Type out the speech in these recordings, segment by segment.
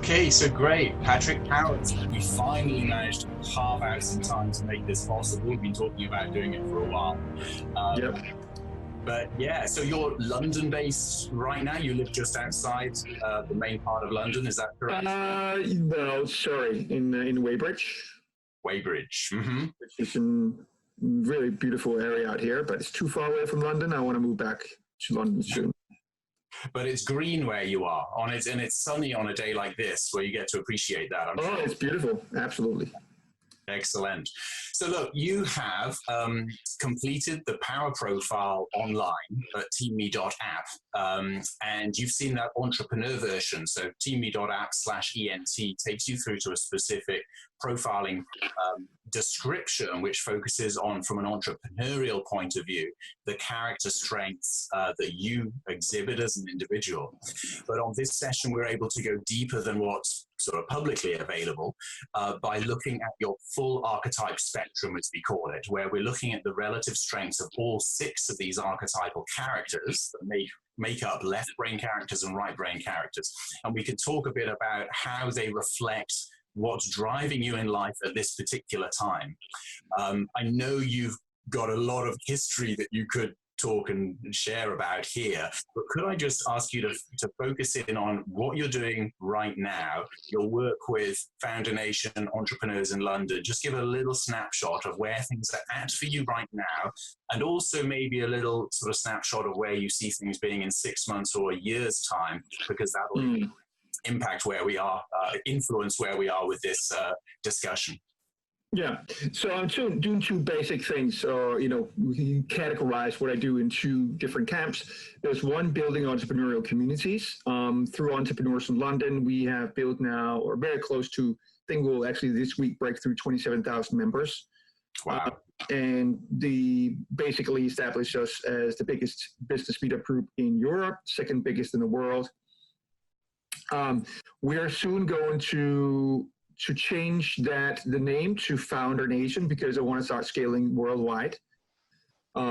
Okay, so great. Patrick Powers, we finally managed to carve out some time to make this possible. We've been talking about doing it for a while. Yep. But yeah, so you're London-based right now? You live just outside the main part of London, is that correct? No, sorry, in Weybridge. Weybridge. Which is a really beautiful area out here, but it's too far away from London. I want to move back to London soon. But it's green where you are, and it's sunny on a day like this, where you get to appreciate that. It's beautiful. Absolutely. Excellent. So look, you have completed the Power Profile online at teamme.app, and you've seen that entrepreneur version. So teamme.app/ENT takes you through to a specific profiling description, which focuses on, from an entrepreneurial point of view, the character strengths that you exhibit as an individual. But on this session, we're able to go deeper than what's sort of publicly available by looking at your full archetype spectrum, as we call it, where we're looking at the relative strengths of all 6 of these archetypal characters that make up left brain characters and right brain characters. And we can talk a bit about how they reflect what's driving you in life at this particular time. I know you've got a lot of history that you could talk and share about here, but could I just ask you to focus in on what you're doing right now, your work with Founder Nation entrepreneurs in London? Just give a little snapshot of where things are at for you right now, and also maybe a little sort of snapshot of where you see things being in 6 months or a year's time, because that will impact where we are, influence where we are with this discussion. Yeah, so I'm doing 2 basic things. We can categorize what I do in 2 different camps. There's one, building entrepreneurial communities. Through Entrepreneurs in London, we have built now, or very close to, I think we'll actually this week break through 27,000 members. Wow. And basically established us as the biggest business meetup group in Europe, 2nd biggest in the world. We are soon going to change the name to Founder Nation, because I want to start scaling worldwide.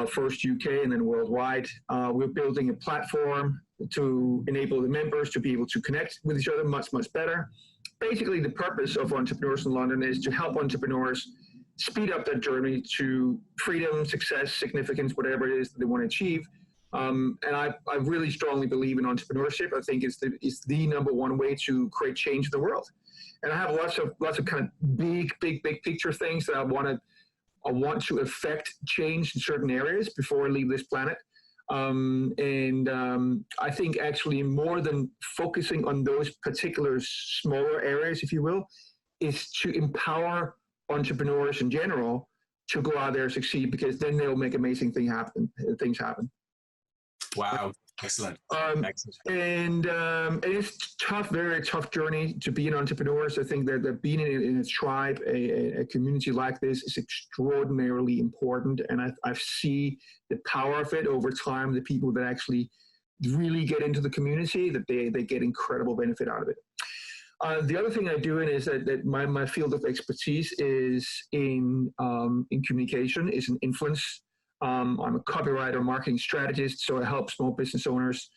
First UK and then worldwide. We're building a platform to enable the members to be able to connect with each other much, much better. Basically, the purpose of Entrepreneurs in London is to help entrepreneurs speed up their journey to freedom, success, significance, whatever it is that they want to achieve. And I really strongly believe in entrepreneurship. I think it's the number one way to create change in the world. And I have lots of kind of big picture things that I want to affect change in certain areas before I leave this planet. I think actually more than focusing on those particular smaller areas, if you will, is to empower entrepreneurs in general to go out there and succeed, because then they'll make amazing things happen. Wow. Excellent. And it's tough, very tough journey to be an entrepreneur. So I think that being in a tribe, a community like this is extraordinarily important. And I see the power of it over time, the people that actually really get into the community, that they get incredible benefit out of it. The other thing I do is that my field of expertise is in communication, is in influence. I'm a copywriter, marketing strategist, so I help small business owners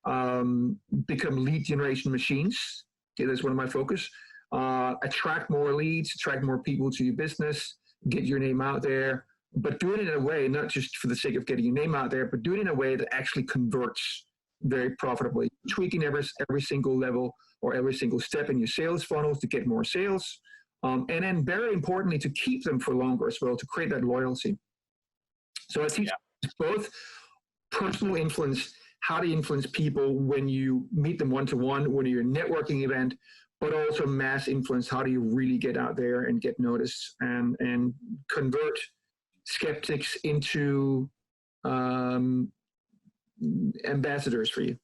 become lead generation machines. Okay, that's one of my focus. Attract more leads, attract more people to your business, get your name out there, but do it in a way, not just for the sake of getting your name out there, but do it in a way that actually converts very profitably, tweaking every single level or every single step in your sales funnels to get more sales. And then very importantly, to keep them for longer as well, to create that loyalty. So I teach both personal influence, how to influence people when you meet them one-to-one, when you're a networking event, but also mass influence. How do you really get out there and get noticed and convert skeptics into ambassadors for you?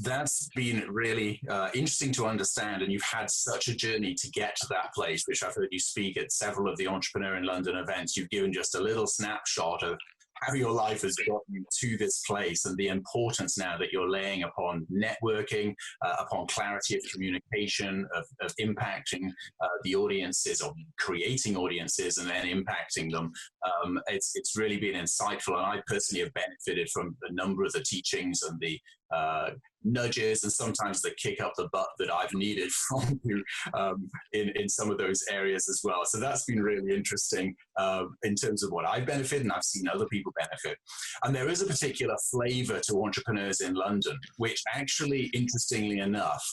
That's been really interesting to understand, and you've had such a journey to get to that place, which I've heard you speak at several of the Entrepreneur in London events. You've given just a little snapshot of how your life has gotten you to this place, and the importance now that you're laying upon networking, upon clarity of communication, of impacting the audiences, or creating audiences and then impacting them. It's really been insightful, and I personally have benefited from a number of the teachings and the nudges and sometimes the kick up the butt that I've needed from you in some of those areas as well. So that's been really interesting in terms of what I've benefited, and I've seen other people benefit. And there is a particular flavor to entrepreneurs in London, which actually, interestingly enough,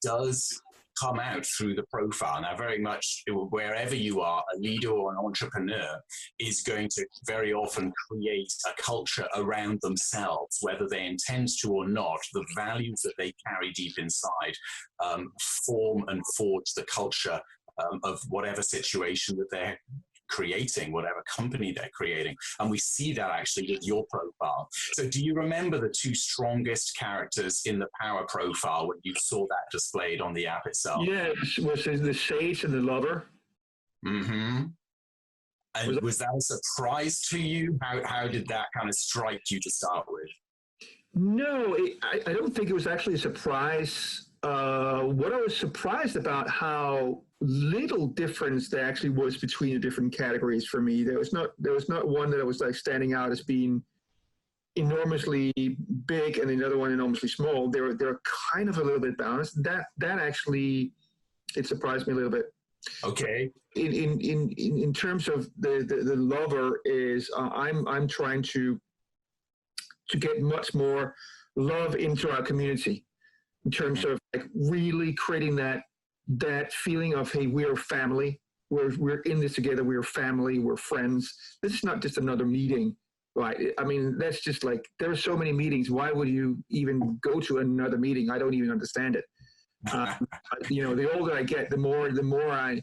does come out through the profile. Now, very much wherever you are, a leader or an entrepreneur is going to very often create a culture around themselves, whether they intend to or not. The values that they carry deep inside form and forge the culture of whatever situation that they're creating, whatever company they're creating. And we see that actually with your profile. So do you remember the two strongest characters in the power profile when you saw that displayed on the app itself? Yeah, was the sage and the lover. Mm-hmm. And was that a surprise to you? How did that kind of strike you to start with? No, I don't think it was actually a surprise. What I was surprised about how little difference there actually was between the different categories for me. There was not one that was like standing out as being enormously big and another one enormously small. They're kind of a little bit balanced. That actually, it surprised me a little bit. Okay. In terms of the lover is I'm trying to get much more love into our community in terms of like really creating that feeling of, hey, we're family. We're in this together. We're family. We're friends. This is not just another meeting, right? I mean, that's just like, there are so many meetings. Why would you even go to another meeting? I don't even understand it. The older I get, the more I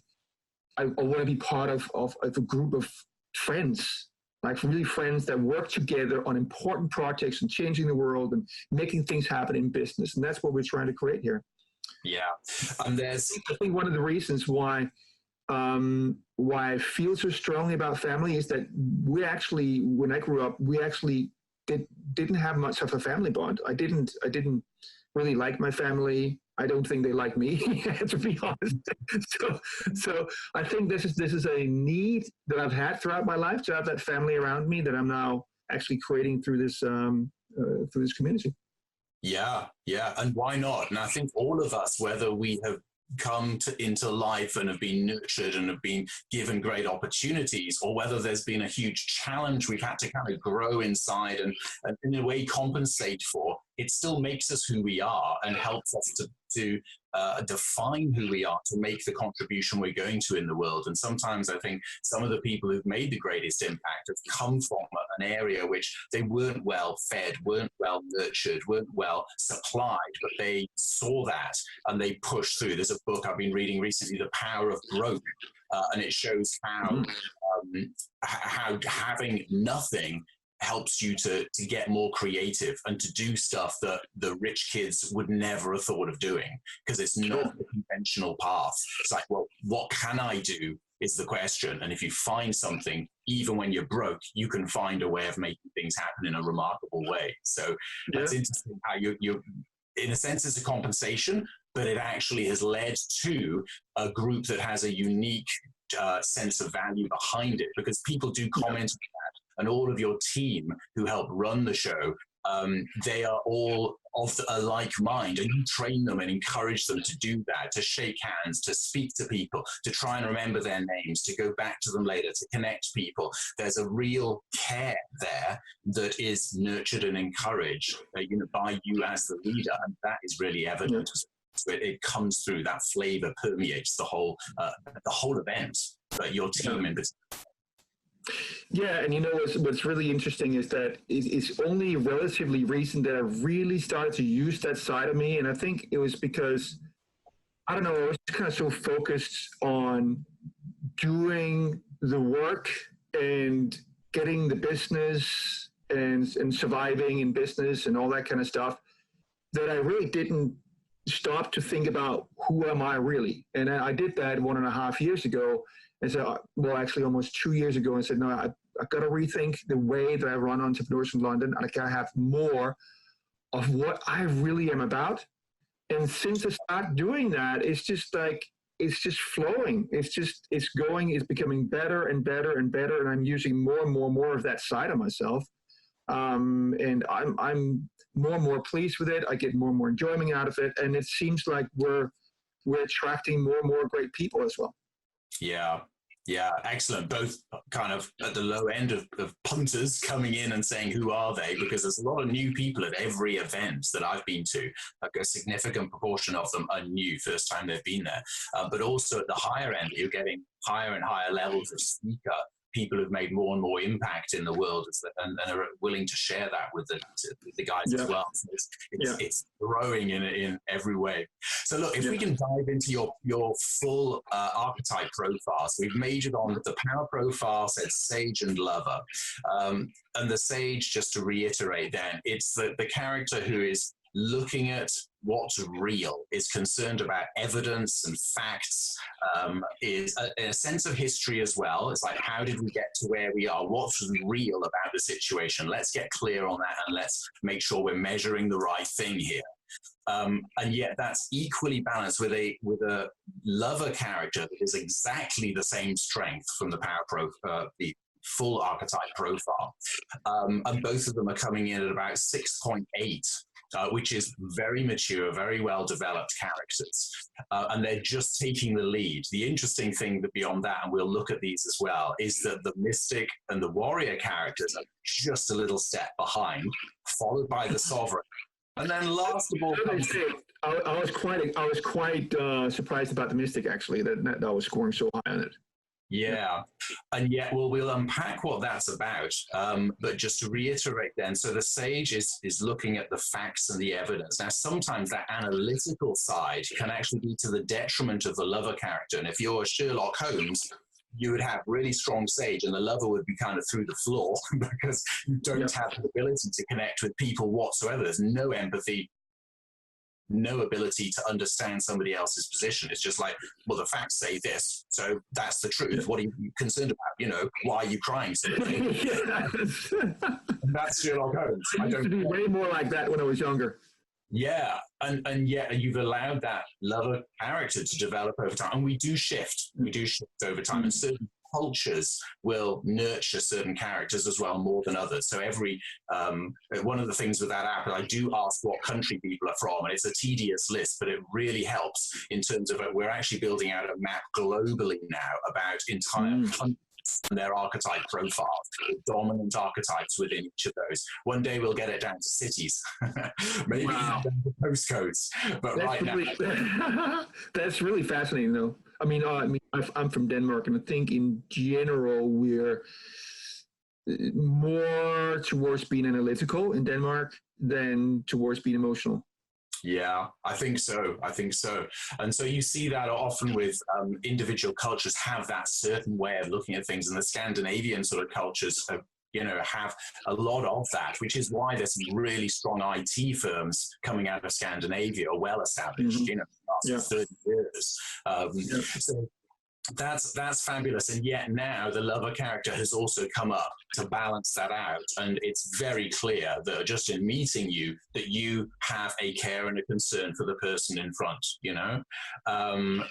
want to be part of a group of friends, like really friends that work together on important projects and changing the world and making things happen in business. And that's what we're trying to create here. Yeah. And I think one of the reasons why I feel so strongly about family is that we actually, when I grew up, we actually didn't have much of a family bond. I didn't really like my family. I don't think they like me, to be honest. So I think this is a need that I've had throughout my life, to have that family around me that I'm now actually creating through this community. Yeah, and why not? And I think all of us, whether we have come into life and have been nurtured and have been given great opportunities, or whether there's been a huge challenge we've had to kind of grow inside and in a way compensate for, it still makes us who we are and helps us to define who we are, to make the contribution we're going to in the world. And sometimes I think some of the people who've made the greatest impact have come from an area which they weren't well fed, weren't well nurtured, weren't well supplied, but they saw that and they pushed through. There's a book I've been reading recently, The Power of Broke, and it shows how having nothing helps you to get more creative and to do stuff that the rich kids would never have thought of doing, because it's not the conventional path. It's like, well, what can I do is the question. And if you find something, even when you're broke, you can find a way of making things happen in a remarkable way. So that's interesting how you're in a sense, it's a compensation, but it actually has led to a group that has a unique sense of value behind it, because people do comment on that. And all of your team who help run the show, they are all of a like mind, and you train them and encourage them to do that, to shake hands, to speak to people, to try and remember their names, to go back to them later, to connect people. There's a real care there that is nurtured and encouraged by you as the leader, and that is really evident. So it comes through, that flavor permeates the whole event, but your team in particular. Yeah, and what's really interesting is that it's only relatively recent that I really started to use that side of me, and I think it was because, I don't know, I was kind of so focused on doing the work and getting the business and surviving in business and all that kind of stuff, that I really didn't stop to think about who am I really. And I did that 1.5 years ago. And so, well, actually almost 2 years ago, and said, no, I've got to rethink the way that I run entrepreneurs in London. And I got to have more of what I really am about. And since I started doing that, it's just flowing. It's becoming better and better and better. And I'm using more and more of that side of myself. And I'm more and more pleased with it. I get more and more enjoyment out of it, and it seems like we're attracting more and more great people as well. Yeah. Yeah, excellent. Both kind of at the low end of punters coming in and saying, who are they? Because there's a lot of new people at every event that I've been to. Like a significant proportion of them are new, first time they've been there. But also at the higher end, you're getting higher and higher levels of speaker, people who've made more and more impact in the world and are willing to share that with the guys as well. So it's growing in every way. So look, if we can dive into your full archetype profile. So we've majored on the power profile, said sage and lover. And the sage, just to reiterate then, it's the character who is looking at what's real, is concerned about evidence and facts, is a sense of history as well. It's like, how did we get to where we are? What's real about the situation? Let's get clear on that, and let's make sure we're measuring the right thing here. And yet that's equally balanced with a lover character that is exactly the same strength from the the full archetype profile. And both of them are coming in at about 6.8. Which is very mature, very well-developed characters. And they're just taking the lead. The interesting thing that beyond that, and we'll look at these as well, is that the mystic and the warrior characters are just a little step behind, followed by the sovereign. And then last of all, I was quite surprised about the mystic, actually, that was scoring so high on it. Yeah, and yet we'll unpack what that's about. But just to reiterate then, so the sage is looking at the facts and the evidence. Now, sometimes that analytical side can actually be to the detriment of the lover character. And if you're Sherlock Holmes, you would have really strong sage, and the lover would be kind of through the floor because you don't have the ability to connect with people whatsoever. There's no empathy, no ability to understand somebody else's position. It's just like, well, the facts say this, so that's the truth. What are you concerned about? Why are you crying? Sort of thing. That's Sherlock Holmes. I used to be way more like that when I was younger. Yeah, and yet you've allowed that lover character to develop over time, and we do shift over time, and certain cultures will nurture certain characters as well more than others. So every one of the things with that app, I do ask what country people are from, and it's a tedious list, but it really helps in terms of we're actually building out a map globally now about entire countries and their archetype profiles, the dominant archetypes within each of those. One day we'll get it down to cities, maybe down to postcodes, but that's now. That's really fascinating, though. I mean, I'm from Denmark, and I think in general we're more towards being analytical in Denmark than towards being emotional. Yeah, I think so. And so you see that often with individual cultures have that certain way of looking at things, and the Scandinavian sort of cultures have a lot of that, which is why there's some really strong IT firms coming out of Scandinavia, well established, last 30 years. So that's fabulous. And yet now the lover character has also come up to balance that out. And it's very clear that just in meeting you, that you have a care and a concern for the person in front, and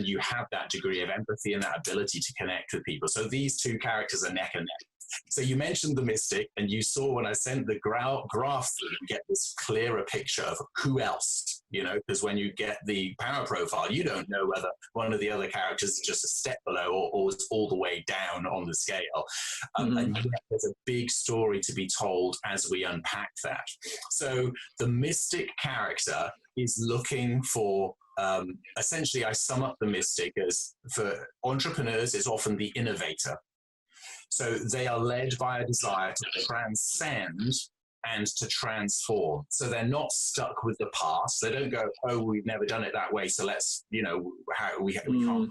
you have that degree of empathy and that ability to connect with people. So these two characters are neck and neck. So you mentioned the mystic, and you saw when I sent the graph through, you get this clearer picture of who else, because when you get the power profile, you don't know whether one of the other characters is just a step below or is all the way down on the scale. And yet there's a big story to be told as we unpack that. So the mystic character is looking for essentially, I sum up the mystic as, for entrepreneurs, is often the innovator. So they are led by a desire to transcend and to transform. So they're not stuck with the past. They don't go, oh, we've never done it that way, so let's, how we can't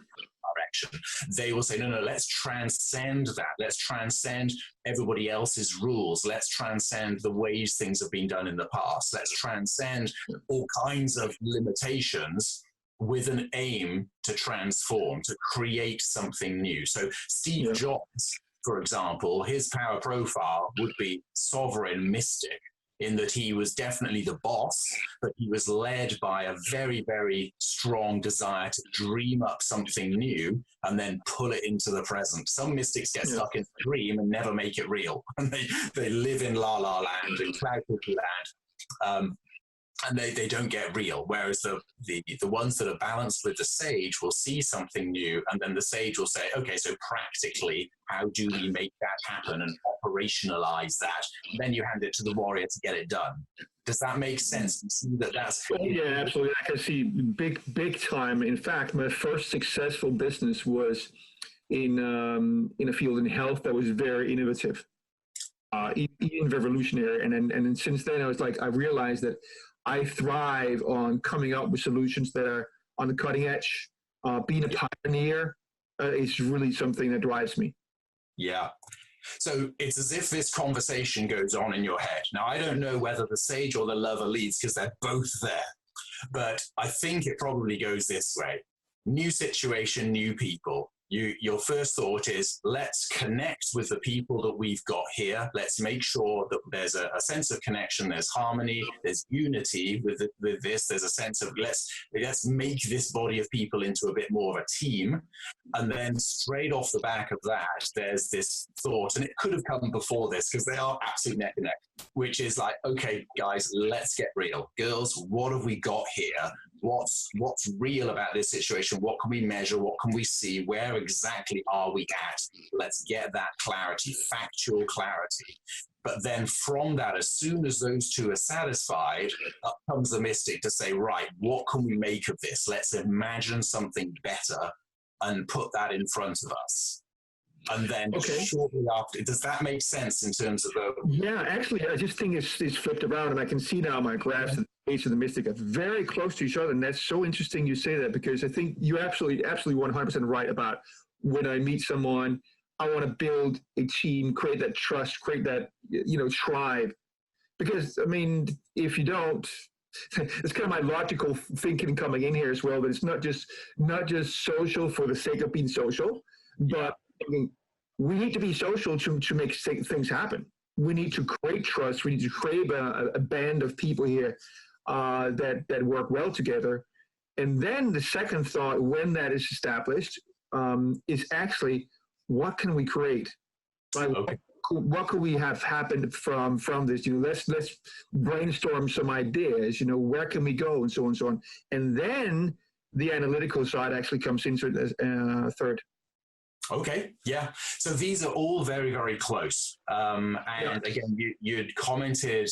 direction. They will say, no, let's transcend that. Let's transcend everybody else's rules. Let's transcend the ways things have been done in the past. Let's transcend all kinds of limitations with an aim to transform, to create something new. So Steve Jobs, for example, his power profile would be sovereign mystic. in that he was definitely the boss, but he was led by a very, very strong desire to dream up something new and then pull it into the present. Some mystics get stuck in a dream and never make it real. And they live in la la land and cloud cuckoo land. And they don't get real, whereas the ones that are balanced with the sage will see something new, and then the sage will say, okay, so practically, how do we make that happen and operationalize that? And then you hand it to the warrior to get it done. Does that make sense? You see that's... Yeah, absolutely. I can see big time. In fact, my first successful business was in a field in health that was very innovative, even revolutionary. And then since then, I realized that I thrive on coming up with solutions that are on the cutting edge. Being a pioneer is really something that drives me. Yeah. So it's as if this conversation goes on in your head. Now, I don't know whether the sage or the lover leads because they're both there, but I think it probably goes this way. New situation, new people. Your first thought is, let's connect with the people that we've got here. Let's make sure that there's a sense of connection, there's harmony, there's unity with this. There's a sense of let's make this body of people into a bit more of a team. And then straight off the back of that, there's this thought, and it could have come before this because they are absolutely neck and neck, which is like, okay, guys, let's get real. Girls, what have we got here? What's real about this situation? What can we measure? What can we see? Where exactly are we at? Let's get that clarity, factual clarity. But then from that, as soon as those two are satisfied, up comes the mystic to say, right, what can we make of this? Let's imagine something better and put that in front of us. And then shortly after, does that make sense in terms of the... Yeah, actually, I just think it's flipped around, and I can see now my graphs and the base of the mystic are very close to each other, and that's so interesting you say that, because I think you're absolutely 100% right about when I meet someone, I want to build a team, create that trust, create that, tribe. Because, I mean, if you don't, it's kind of my logical thinking coming in here as well, but it's not just social for the sake of being social, but we need to be social to make things happen. We need to create trust. We need to create a band of people here that work well together. And then the second thought, when that is established, is actually, what can we create? Like, what could we have happened from this? Let's brainstorm some ideas. Where can we go, and so on and so on. And then the analytical side actually comes into it third. Okay, yeah. So these are all very, very close. And again, you'd commented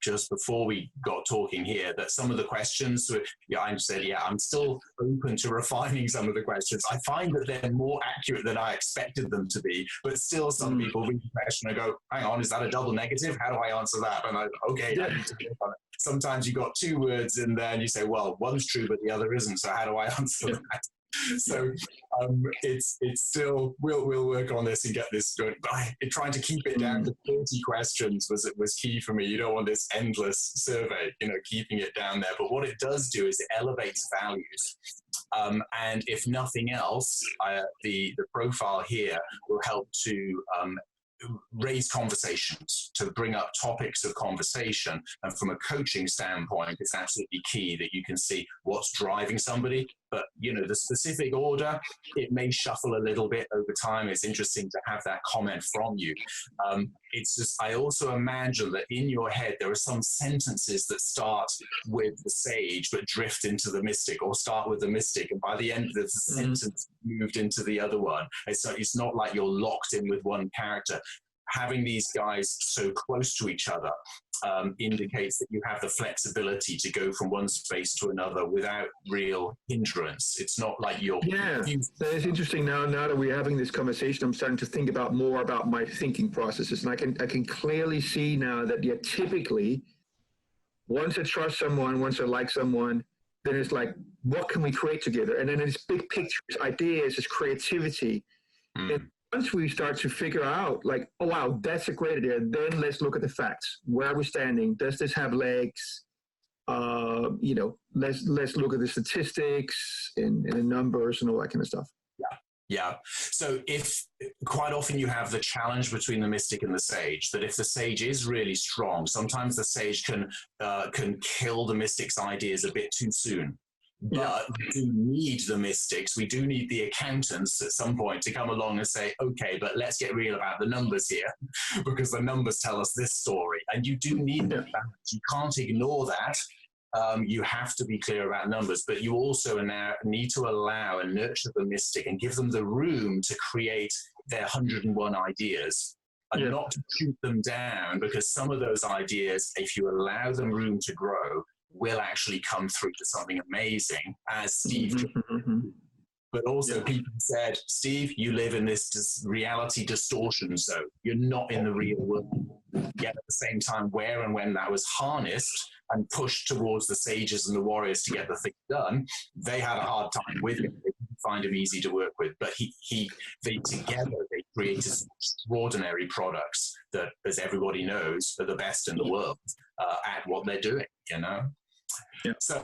just before we got talking here that some of the questions, I said, I'm still open to refining some of the questions. I find that they're more accurate than I expected them to be, but still some people read the question and go, hang on, is that a double negative? How do I answer that? And I need to work on it. Sometimes you got two words in there and you say, well, one's true, but the other isn't. So how do I answer that? So it's still, we'll work on this and get this going. But trying to keep it down to 30 questions was key for me. You don't want this endless survey, keeping it down there. But what it does do is it elevates values. And if nothing else, the profile here will help to raise conversations, to bring up topics of conversation. And from a coaching standpoint, it's absolutely key that you can see what's driving somebody. But, the specific order, it may shuffle a little bit over time. It's interesting to have that comment from you. It's just, I also imagine that in your head, there are some sentences that start with the sage, but drift into the mystic, or start with the mystic. And by the end of the sentence, moved into the other one. It's not like you're locked in with one character. Having these guys so close to each other indicates that you have the flexibility to go from one space to another without real hindrance. It's not like you're... Yeah, that is interesting. Now that we're having this conversation, I'm starting to think more about my thinking processes. And I can clearly see now that, typically, once I trust someone, once I like someone, then it's like, what can we create together? And then it's big pictures, ideas, it's creativity. And once we start to figure out, like, oh, wow, that's a great idea, then let's look at the facts. Where are we standing? Does this have legs? Let's look at the statistics and the numbers and all that kind of stuff. Yeah. So if quite often you have the challenge between the mystic and the sage, that if the sage is really strong, sometimes the sage can kill the mystic's ideas a bit too soon. But we do need the mystics, we do need the accountants at some point to come along and say, okay, but let's get real about the numbers here, because the numbers tell us this story. And you do need that balance. You can't ignore that. You have to be clear about numbers, but you also now need to allow and nurture the mystic and give them the room to create their 101 ideas and not to shoot them down, because some of those ideas, if you allow them room to grow, will actually come through to something amazing, as Steve but also people said, Steve, you live in this reality distortion zone. You're not in the real world. Yet at the same time, where and when that was harnessed and pushed towards the sages and the warriors to get the thing done, they had a hard time with him. They didn't find him easy to work with. But they together, they created extraordinary products that, as everybody knows, are the best in the world at what they're doing, you know? Yeah. So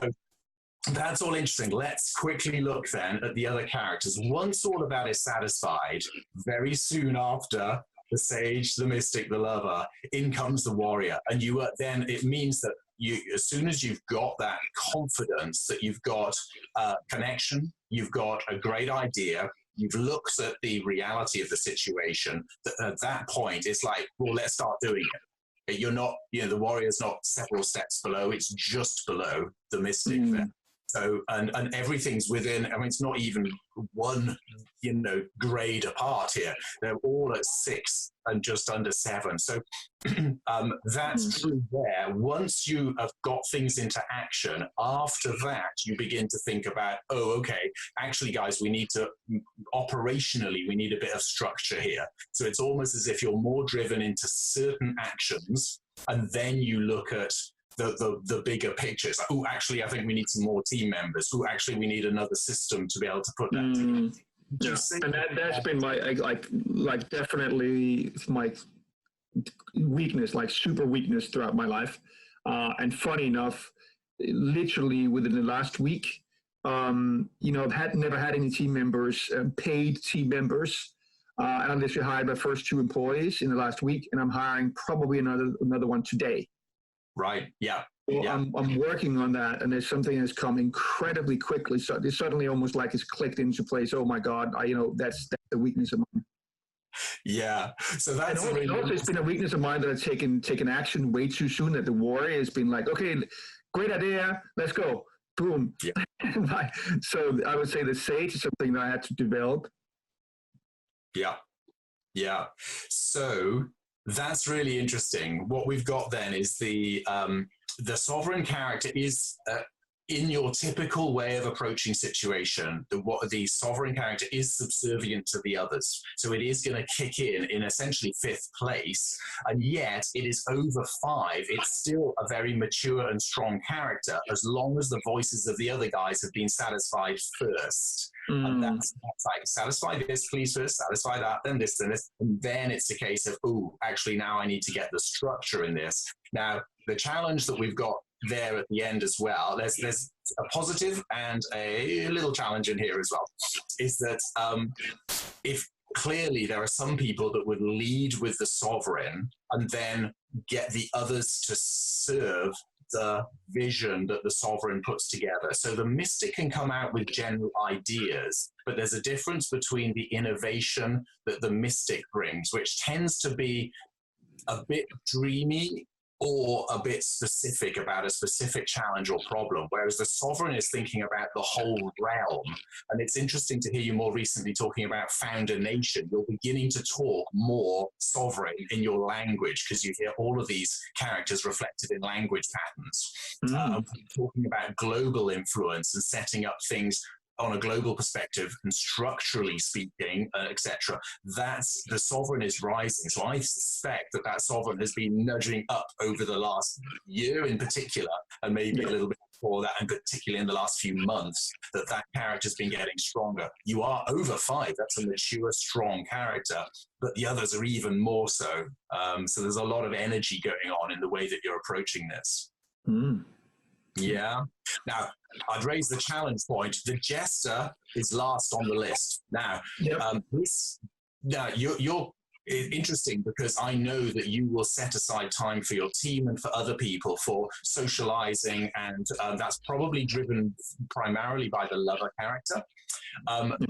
that's all interesting. Let's quickly look then at the other characters. Once all of that is satisfied, very soon after the sage, the mystic, the lover, in comes the warrior. And you are then, it means that you, as soon as you've got that confidence that you've got connection, you've got a great idea, you've looked at the reality of the situation, at that point, it's like, well, let's start doing it. You're not, you know, the warrior's not several steps below, it's just below the mystic there. So, and everything's within, I mean, it's not even one, you know, grade apart here. They're all at 6 and just under 7. So that's true there. Once you have got things into action, after that, you begin to think about, oh, okay, actually, guys, we need to, operationally, we need a bit of structure here. So it's almost as if you're more driven into certain actions, and then you look at the bigger picture. It's like, oh, actually, I think we need some more team members. Oh, actually, we need another system to be able to put that together. Yeah. And that's been my, like definitely my weakness, like super weakness throughout my life. And funny enough, literally within the last week, you know, I've never had any team members, paid team members. I literally hired my first 2 employees in the last week, and I'm hiring probably another one today. Right. Yeah. So yeah. I'm working on that, and there's something that's come incredibly quickly. So it's suddenly almost like it's clicked into place. Oh my God! You know, that's the weakness of mine. Yeah. So that's also, it's been a weakness of mine that I've taken action way too soon. That the warrior has been like, okay, great idea, let's go, boom. Yeah. So I would say the sage is something that I had to develop. Yeah. Yeah. So that's really interesting. What we've got then is the sovereign character is in your typical way of approaching situation. The sovereign character is subservient to the others, so it is going to kick in essentially 5th place, and yet it is over 5. It's still a very mature and strong character as long as the voices of the other guys have been satisfied first. And that's like, satisfy this, please first, satisfy that, then this, and this. And then it's a case of, oh, actually now I need to get the structure in this. Now, the challenge that we've got there at the end as well, there's a positive and a little challenge in here as well, is that if clearly there are some people that would lead with the sovereign and then get the others to serve the vision that the sovereign puts together. So the mystic can come out with general ideas, but there's a difference between the innovation that the mystic brings, which tends to be a bit dreamy or a bit specific about a specific challenge or problem, whereas the sovereign is thinking about the whole realm. And it's interesting to hear you more recently talking about founder nation. You're beginning to talk more sovereign in your language because you hear all of these characters reflected in language patterns. Talking about global influence and setting up things on a global perspective and structurally speaking, etc. That's the sovereign is rising. So I suspect that sovereign has been nudging up over the last year in particular, and maybe a little bit before that, and particularly in the last few months, that character's been getting stronger. You are over 5. That's a mature, strong character, but the others are even more so. So there's a lot of energy going on in the way that you're approaching this. Yeah. Now, I'd raise the challenge point. The jester is last on the list. Now, Yep. you're interesting because I know that you will set aside time for your team and for other people for socializing, and that's probably driven primarily by the lover character.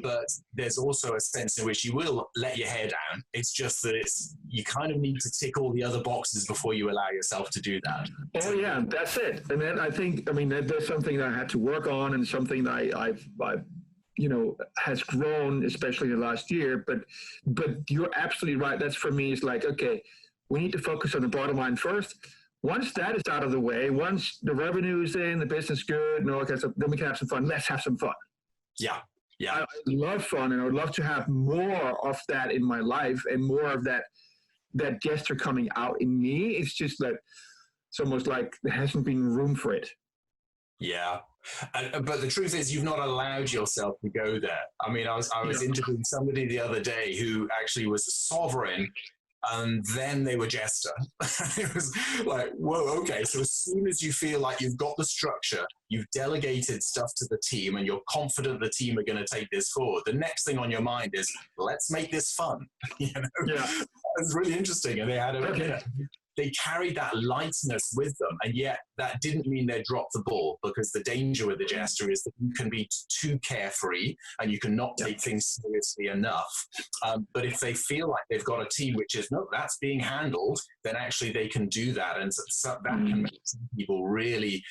But there's also a sense in which you will let your hair down. It's just that you kind of need to tick all the other boxes before you allow yourself to do that. Oh yeah, that's it. And then there's something that I had to work on, and something that I've has grown, especially in the last year. But you're absolutely right. That's, for me, it's like, okay, we need to focus on the bottom line first. Once that is out of the way, once the revenue is in, the business good, and all that kind of stuff, then we can have some fun. Let's have some fun. Yeah. Yeah. I love fun, and I would love to have more of that in my life, and more of that gesture coming out in me. It's just that it's almost like there hasn't been room for it. Yeah. But the truth is, you've not allowed yourself to go there. I mean, I was interviewing somebody the other day who actually was a sovereign, and then they were jester. It was like, whoa, okay. So as soon as you feel like you've got the structure, you've delegated stuff to the team, and you're confident the team are going to take this forward, the next thing on your mind is, let's make this fun. Yeah. It's really interesting. And they had they carried that lightness with them, and yet that didn't mean they dropped the ball, because the danger with the jester is that you can be too carefree and you can not take things seriously enough. But if they feel like they've got a team which is, no, that's being handled, then actually they can do that, and so that can make some people really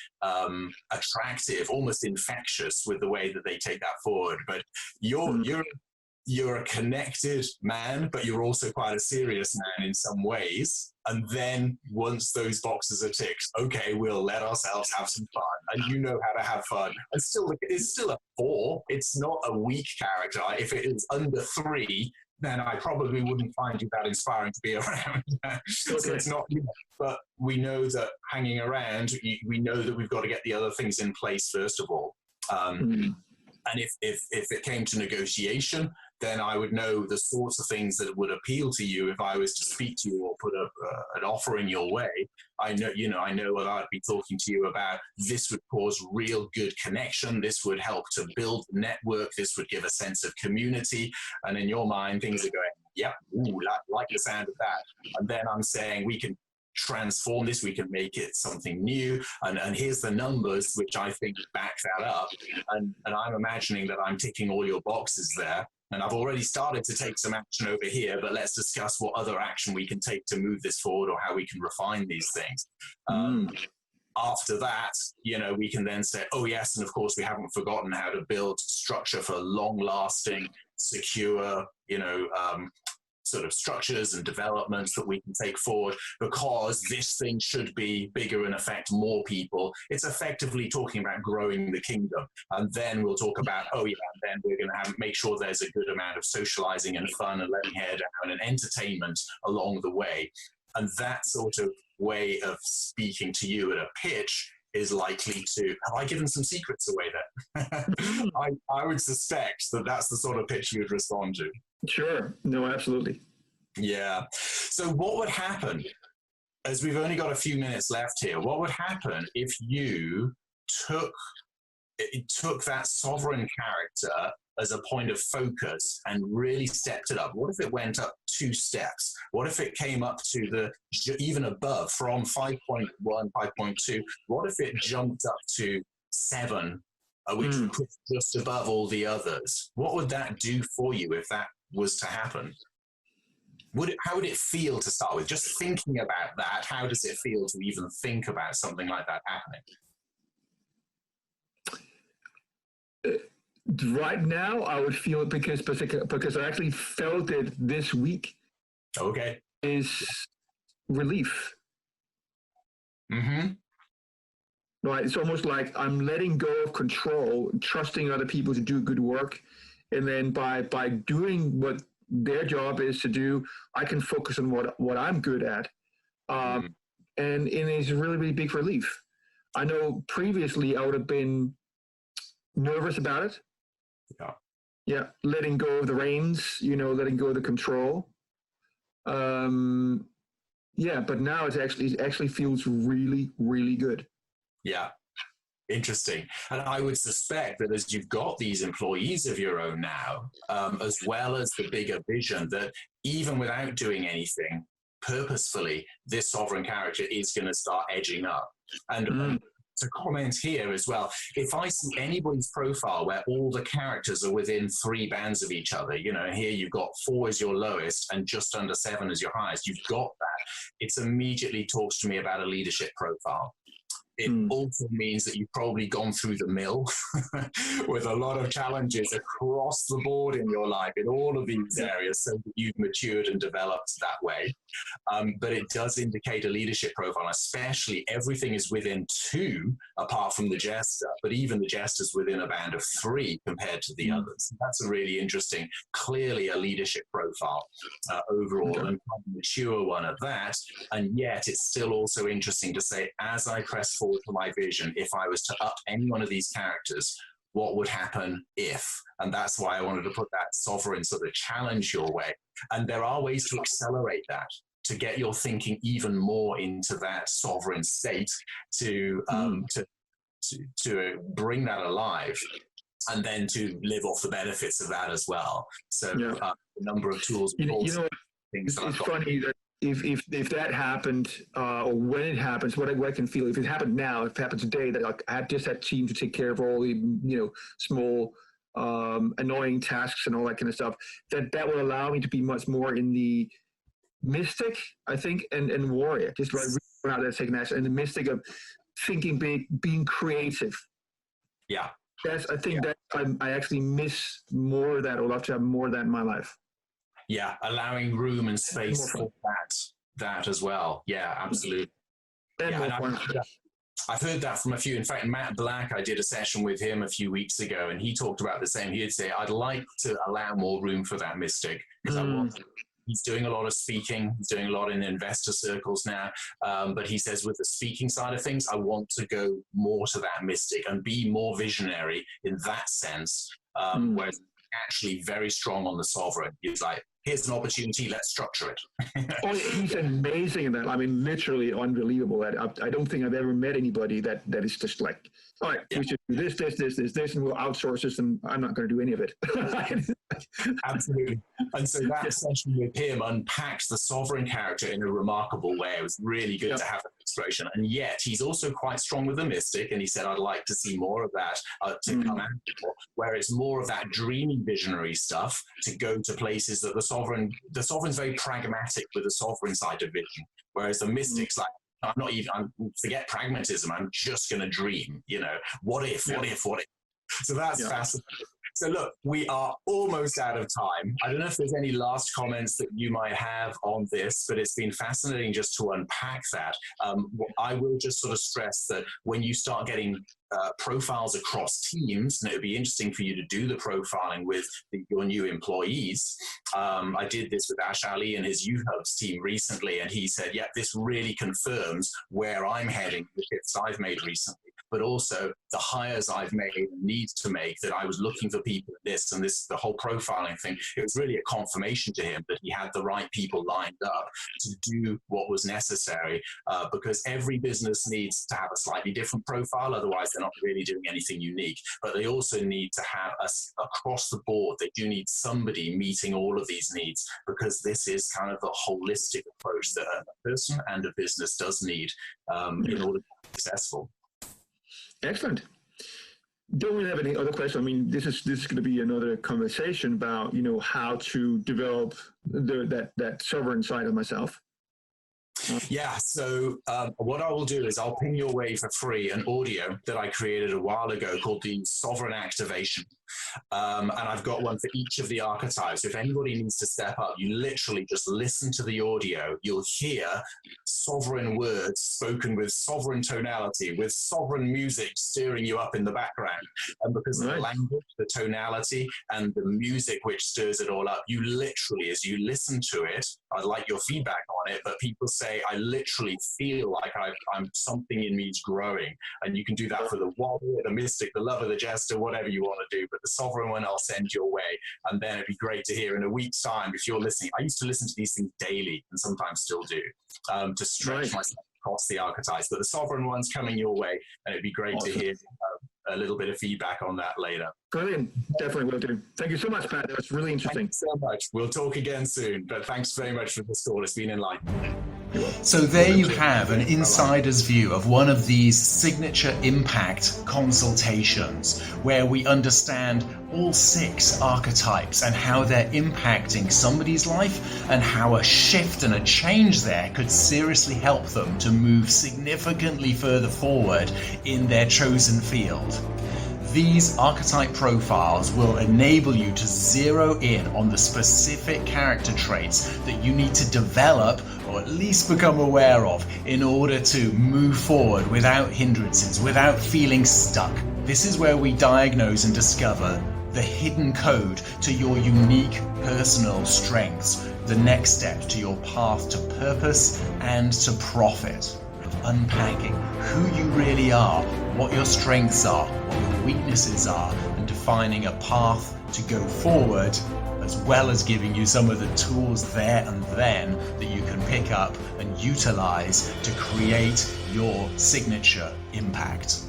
attractive, almost infectious with the way that they take that forward. But you're a connected man, but you're also quite a serious man in some ways. And then once those boxes are ticked, okay, we'll let ourselves have some fun. And you know how to have fun. And it's still a 4. It's not a weak character. If it is under 3, then I probably wouldn't find you that inspiring to be around. So it's not, but we know that hanging around, we know that we've got to get the other things in place first of all. And if it came to negotiation, then I would know the sorts of things that would appeal to you if I was to speak to you or put an offer in your way. I know what I'd be talking to you about. This would cause real good connection. This would help to build the network. This would give a sense of community. And in your mind, things are going, yep, like the sound of that. And then I'm saying we can transform this, we can make it something new, and here's the numbers which I think back that up, and I'm imagining that I'm ticking all your boxes there, and I've already started to take some action over here, but let's discuss what other action we can take to move this forward, or how we can refine these things. After that, we can then say, oh yes, and of course we haven't forgotten how to build structure for long-lasting, secure, sort of structures and developments that we can take forward, because this thing should be bigger and affect more people. It's effectively talking about growing the kingdom. And then we'll talk about, then we're going to make sure there's a good amount of socializing and fun and letting hair down and entertainment along the way. And that sort of way of speaking to you at a pitch is likely to, have I given some secrets away there? I would suspect that that's the sort of pitch you would respond to. Sure. No, absolutely. Yeah. So what would happen, as we've only got a few minutes left here, what would happen if you took that sovereign character as a point of focus and really stepped it up? What if it went up 2 steps? What if it came up to even above, from 5.1, 5.2? What if it jumped up to 7, which would put just above all the others? What would that do for you if that was to happen? How would it feel to start with? Just thinking about that, how does it feel to even think about something like that happening? Right now, I would feel it because I actually felt it this week. Okay. Is relief. Mm-hmm. Right. It's almost like I'm letting go of control, trusting other people to do good work. And then by doing what their job is to do, I can focus on what I'm good at. And it's a really, really big relief. I know previously I would have been nervous about it. Yeah. Letting go of the reins, letting go of the control. But now it actually feels really, really good. Yeah. Interesting. And I would suspect that as you've got these employees of your own now, as well as the bigger vision, that even without doing anything purposefully, this sovereign character is going to start edging up. And to comment here as well, if I see anybody's profile where all the characters are within 3 bands of each other, you know, here you've got 4 as your lowest and just under 7 as your highest, you've got that. It immediately talks to me about a leadership profile. It also means that you've probably gone through the mill with a lot of challenges across the board in your life in all of these areas, so that you've matured and developed that way. But it does indicate a leadership profile, especially everything is within 2 apart from the jester, but even the jester's within a band of 3 compared to the others. That's a really interesting, clearly a leadership profile overall, and quite a mature one at that. And yet it's still also interesting to say, as I press forward to my vision, if I was to up any one of these characters, what would happen if? And that's why I wanted to put that sovereign sort of challenge your way. And there are ways to accelerate that, to get your thinking even more into that sovereign state, to bring that alive, and then to live off the benefits of that as well. So a number of tools. You know, it's funny that if that happened, or when it happens, what I can feel, if it happened now, if it happened today, that like, I had just had team to take care of all the, you know, small annoying tasks and all that kind of stuff, that will allow me to be much more in the mystic, I think, and warrior, just like out there taking action, and the mystic of thinking big, being creative. Yeah. I think that I actually miss more of that, or love to have more of that in my life. Yeah, allowing room and space for that as well. Yeah, absolutely. I've heard that from a few. In fact, Matt Black, I did a session with him a few weeks ago, and he talked about the same. He'd say, I'd like to allow more room for that mystic, because he's doing a lot of speaking. He's doing a lot in investor circles now. But he says with the speaking side of things, I want to go more to that mystic and be more visionary in that sense, whereas actually very strong on the sovereign. He's like, here's an opportunity, let's structure it. Oh, he's amazing in that. I mean, literally unbelievable. I don't think I've ever met anybody that is just like, all right, we should do this, and we'll outsource this, and I'm not going to do any of it. Absolutely. And so that session with him unpacked the sovereign character in a remarkable way. It was really good to have that exploration. And yet he's also quite strong with the mystic, and he said, I'd like to see more of that to come out, where it's more of that dreamy visionary stuff to go to places that the sovereign's very pragmatic with the sovereign side of vision, whereas the mystic's like, forget pragmatism, I'm just going to dream, you know, what if. So that's fascinating. So look, we are almost out of time. I don't know if there's any last comments that you might have on this, but it's been fascinating just to unpack that. I will just sort of stress that when you start getting profiles across teams, and it would be interesting for you to do the profiling with your new employees. I did this with Ash Ali and his U-Hubs team recently, and he said, this really confirms where I'm heading, the shifts I've made recently, but also the hires I've made and need to make, that I was looking for people at this and this, the whole profiling thing. It was really a confirmation to him that he had the right people lined up to do what was necessary, because every business needs to have a slightly different profile. Otherwise, they're not really doing anything unique. But they also need to have us across the board. They do need somebody meeting all of these needs, because this is kind of a holistic approach that a person and a business does need in order to be successful. Excellent. Don't we have any other questions? I mean, this is going to be another conversation about, you know, how to develop that sovereign side of myself. Yeah, so what I will do is I'll ping your way for free an audio that I created a while ago called the Sovereign Activation. And I've got one for each of the archetypes. If anybody needs to step up, you literally just listen to the audio. You'll hear sovereign words spoken with sovereign tonality, with sovereign music steering you up in the background. And because of the language, the tonality, and the music which stirs it all up, you literally, as you listen to it, I'd like your feedback on it, but people say, I literally feel like I'm something in me is growing. And you can do that for the warrior, the mystic, the lover, the jester, whatever you want to do. But the sovereign one I'll send your way. And then it'd be great to hear in a week's time, if you're listening. I used to listen to these things daily, and sometimes still do, to stretch myself across the archetypes, but the sovereign one's coming your way, and it'd be great to hear a little bit of feedback on that later. Brilliant. Definitely will do. Thank you so much, Pat. That was really interesting. Thanks so much. We'll talk again soon, but thanks very much for this call. It's been enlightening. So there you have an insider's view of one of these signature impact consultations, where we understand all 6 archetypes and how they're impacting somebody's life, and how a shift and a change there could seriously help them to move significantly further forward in their chosen field. These archetype profiles will enable you to zero in on the specific character traits that you need to develop, or at least become aware of, in order to move forward without hindrances, without feeling stuck. This is where we diagnose and discover the hidden code to your unique personal strengths, the next step to your path to purpose and to profit. Unpacking who you really are, what your strengths are, what your weaknesses are, and defining a path to go forward, as well as giving you some of the tools there and then that you can pick up and utilize to create your signature impact.